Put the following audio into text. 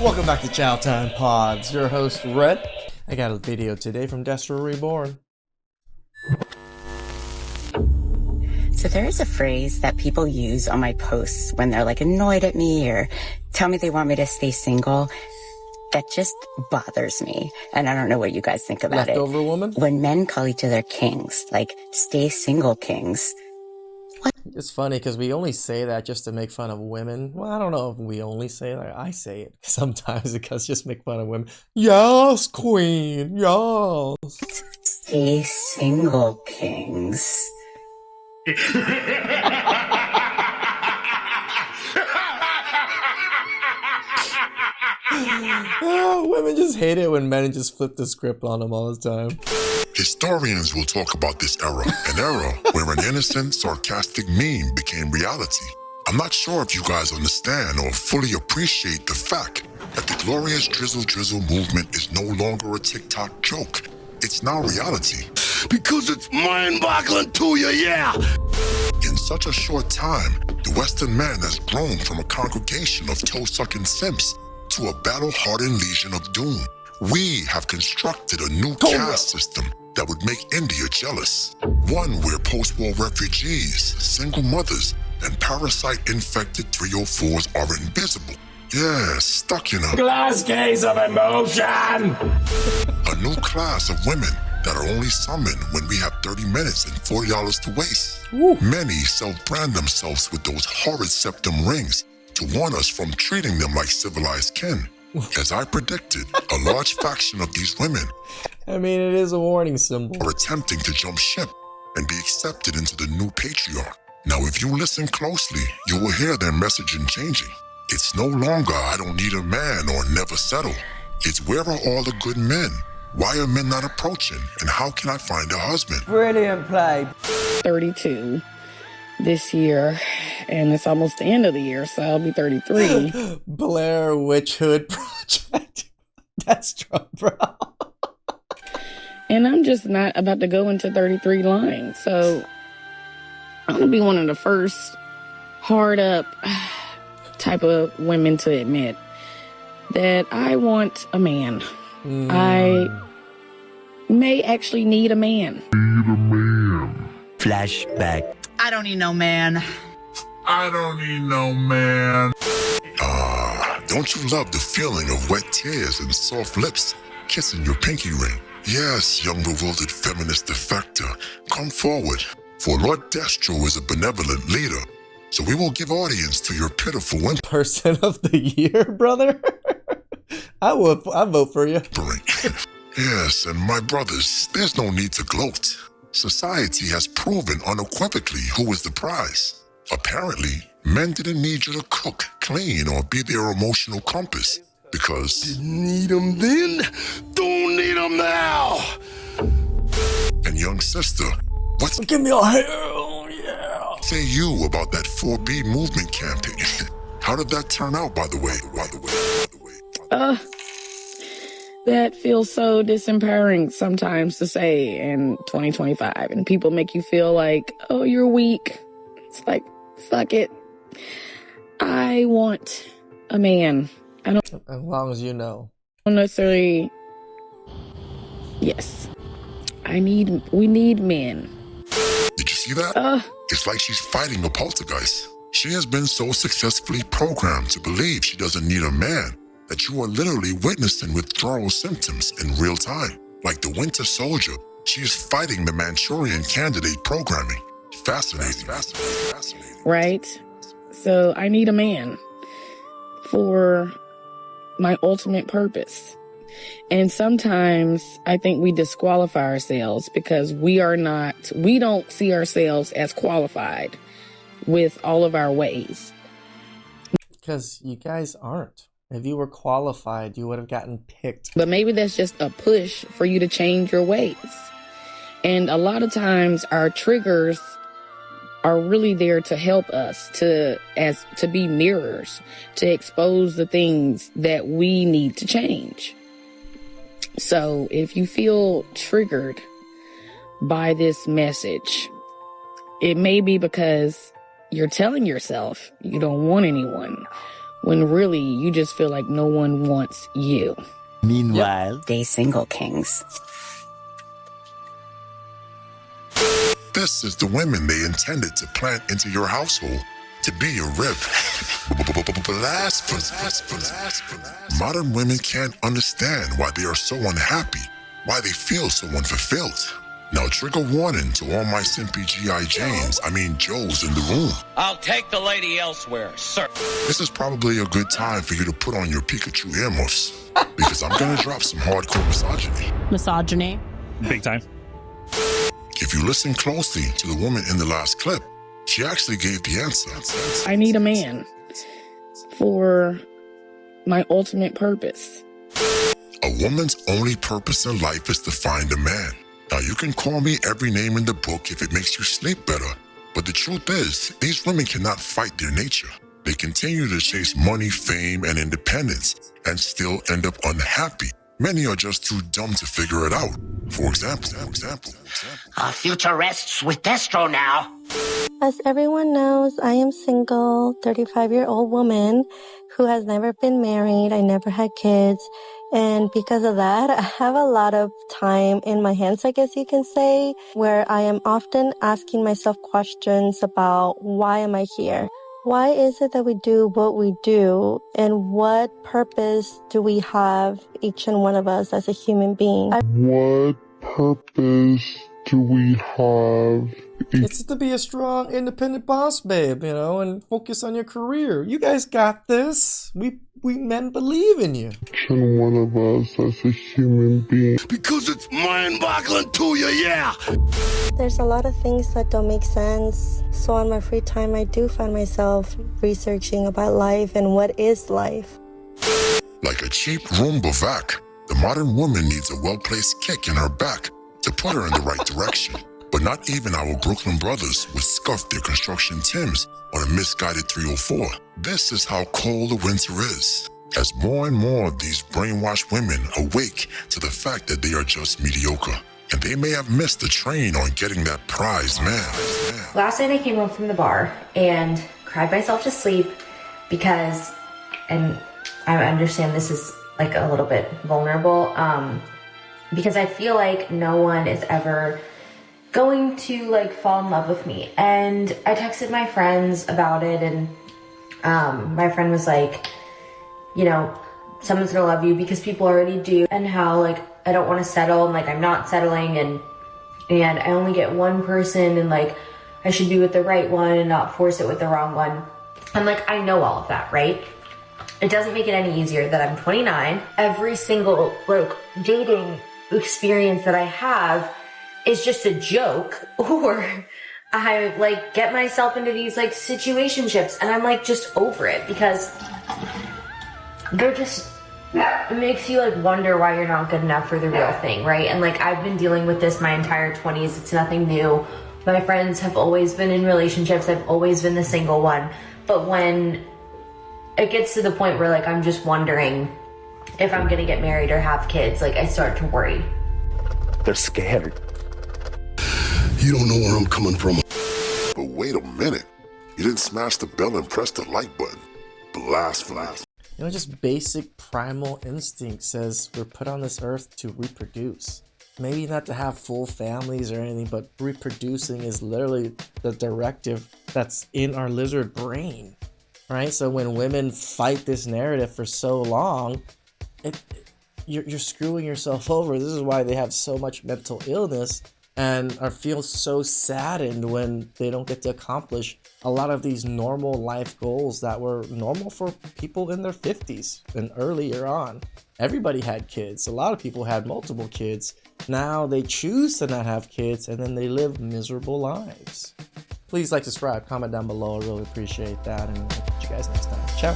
Welcome back to Chow Time Pods. Your host, Red. I got a video today from Destro Reborn. So there is a phrase that people use on my posts when they're like annoyed at me or tell me they want me to stay single. That just bothers me. And I don't know what you guys think about Leftover it. woman? When men call each other kings, like stay single kings. It's funny because we only say that just to make fun of women. Well, I don't know if we only say that. I say it sometimes because just make fun of women. Yes, queen. Yes. Stay single kings. Women just hate it when men just flip the script on them all the time. Historians will talk about this era, an era where an innocent, sarcastic meme became reality. I'm not sure if you guys understand or fully appreciate the fact that the glorious Drizzle movement is no longer a TikTok joke. It's now reality. Because it's mind-boggling to you, yeah! In such a short time, the Western man has grown from a congregation of toe-sucking simps to a battle-hardened legion of doom. We have constructed a new caste system that would make India jealous. One where post-war refugees, single mothers, and parasite-infected 304s are invisible. Yeah, stuck in a glass case of emotion! A new class of women that are only summoned when we have 30 minutes and $40 to waste. Woo. Many self-brand themselves with those horrid septum rings to warn us from treating them like civilized kin. As I predicted, a large faction of these women I mean, it is a warning symbol. are attempting to jump ship and be accepted into the new patriarch. Now, if you listen closely, you will hear their messaging changing. It's no longer, I don't need a man or never settle. It's where are all the good men? Why are men not approaching? And how can I find a husband? Brilliant play. 32 this year, and it's almost the end of the year, so I'll be 33. Blair Witch Hood Project. That's Trump, bro. And I'm just not about to go into 33 lines, so I'm gonna be one of the first hard up type of women to admit that I want a man. I may actually need a man. Flashback. I don't need no man. I don't need no man. Don't you love the feeling of wet tears and soft lips kissing your pinky ring? Yes, young bewildered feminist defector, come forward, for Lord Destro is a benevolent leader, so we will give audience to your pitiful whimpering. Person of the year, brother? I vote for you. Yes, and my brothers, there's no need to gloat. Society has proven unequivocally who is the prize. Apparently, men didn't need you to cook, clean, or be their emotional compass, because Need 'em then, don't need 'em now! and young sister, what Give me a hell, yeah. say you about that 4B movement campaign? How did that turn out, by the way? That feels so disempowering sometimes to say in 2025, and people make you feel like, oh, you're weak. It's like, fuck it. I want a man. I don't As long as you know. necessarily. Yes, we need men. Did you see that? It's like she's fighting a poltergeist. She has been so successfully programmed to believe she doesn't need a man that you are literally witnessing withdrawal symptoms in real time. Like the Winter Soldier, she is fighting the Manchurian Candidate programming. Fascinating. Right? So I need a man for my ultimate purpose. And sometimes I think we disqualify ourselves because we don't see ourselves as qualified with all of our ways. Because you guys aren't. If you were qualified, you would have gotten picked. But maybe that's just a push for you to change your ways. And a lot of times our triggers are really there to help us to be mirrors, to expose the things that we need to change. So if you feel triggered by this message, it may be because you're telling yourself you don't want anyone, when really you just feel like no one wants you. Meanwhile, Stay single, kings. This is the women they intended to plant into your household, to be your rib. Blasphemous. Modern women can't understand why they are so unhappy, why they feel so unfulfilled. Now, trigger warning to all my simpy G.I. Janes, I mean Joes in the room. I'll take the lady elsewhere, sir. This is probably a good time for you to put on your Pikachu earmuffs, because I'm gonna drop some hardcore misogyny. Misogyny. Big time. If you listen closely to the woman in the last clip, she actually gave the answer. I need a man for my ultimate purpose. A woman's only purpose in life is to find a man. Now, you can call me every name in the book if it makes you sleep better, but the truth is, these women cannot fight their nature. They continue to chase money, fame, and independence, and still end up unhappy. Many are just too dumb to figure it out. For example. Our future rests with Destro now. As everyone knows, I am single, 35-year-old woman who has never been married. I never had kids. And because of that, I have a lot of time in my hands, I guess you can say, where I am often asking myself questions about why am I here? Why is it that we do what we do? And what purpose do we have, each and one of us, as a human being? What purpose do we have? It's to be a strong, independent boss, babe, you know, and focus on your career. You guys got this. We men believe in you. Each and one of us as a human being. Because it's mind-boggling to you, yeah! There's a lot of things that don't make sense. So on my free time, I do find myself researching about life and what is life. Like a cheap Roomba vac, the modern woman needs a well-placed kick in her back to put her in the right direction. But not even our Brooklyn brothers would scuff their construction Timbs on a misguided 304. This is how cold the winter is. As more and more of these brainwashed women awake to the fact that they are just mediocre. And they may have missed the train on getting that prized man. Last night I came home from the bar and cried myself to sleep because, and I understand this is like a little bit vulnerable, because I feel like no one is ever going to like fall in love with me. And I texted my friends about it, and my friend was like, you know, someone's gonna love you because people already do, and how like I don't want to settle, and like I'm not settling, and I only get one person, and like I should be with the right one and not force it with the wrong one. And like I know all of that, right? It doesn't make it any easier that I'm 29. Every single like dating experience that I have is just a joke, or I like get myself into these like situationships and I'm like just over it because they're just, it makes you like wonder why you're not good enough for the real thing, right? And like I've been dealing with this my entire 20s. It's nothing new. My friends have always been in relationships. I've always been the single one. But when it gets to the point where like I'm just wondering if I'm gonna get married or have kids, like I start to worry. they're scared. You don't know where I'm coming from. But wait a minute. You didn't smash the bell and press the like button. Blasphemous. You know, just basic primal instinct says we're put on this earth to reproduce. Maybe not to have full families or anything, but reproducing is literally the directive that's in our lizard brain, right? So when women fight this narrative for so long, you're screwing yourself over. This is why they have so much mental illness and feel so saddened when they don't get to accomplish a lot of these normal life goals that were normal for people in their 50s and earlier on. Everybody had kids. A lot of people had multiple kids. Now they choose to not have kids and then they live miserable lives. Please like, subscribe, comment down below. I really appreciate that, and I'll catch you guys next time. Ciao.